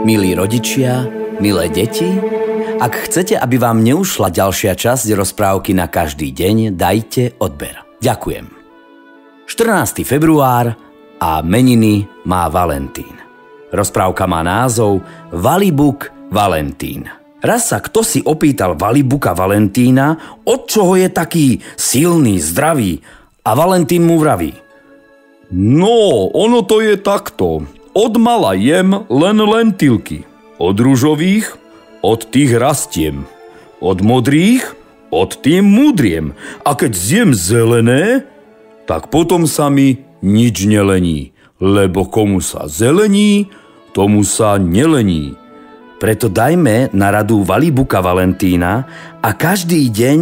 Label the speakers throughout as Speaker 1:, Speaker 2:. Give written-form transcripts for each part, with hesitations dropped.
Speaker 1: Milí rodičia, milé deti, ak chcete, aby vám neušla ďalšia časť rozprávky na každý deň, dajte odber. Ďakujem. 14. február a meniny má Valentín. Rozprávka má názov Valibuk Valentín. Raz sa kto si opýtal Valibuka Valentína, od čoho je taký silný, zdravý, a Valentín mu vraví: No, ono to je takto. Od mala jem len lentilky. Od ružových, od tých rastiem. Od modrých, od tým múdriem. A keď zjem zelené, tak potom sa mi nič nelení. Lebo komu sa zelení, tomu sa nelení. Preto dajme na radu Valibuka Valentína a každý deň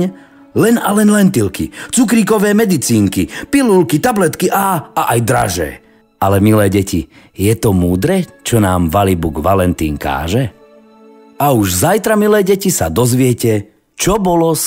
Speaker 1: len a len lentilky, cukríkové medicínky, pilulky, tabletky a aj draže. Ale milé deti, je to múdre, čo nám Valibuk Valentín káže? A už zajtra, milé deti, sa dozviete, čo bolo s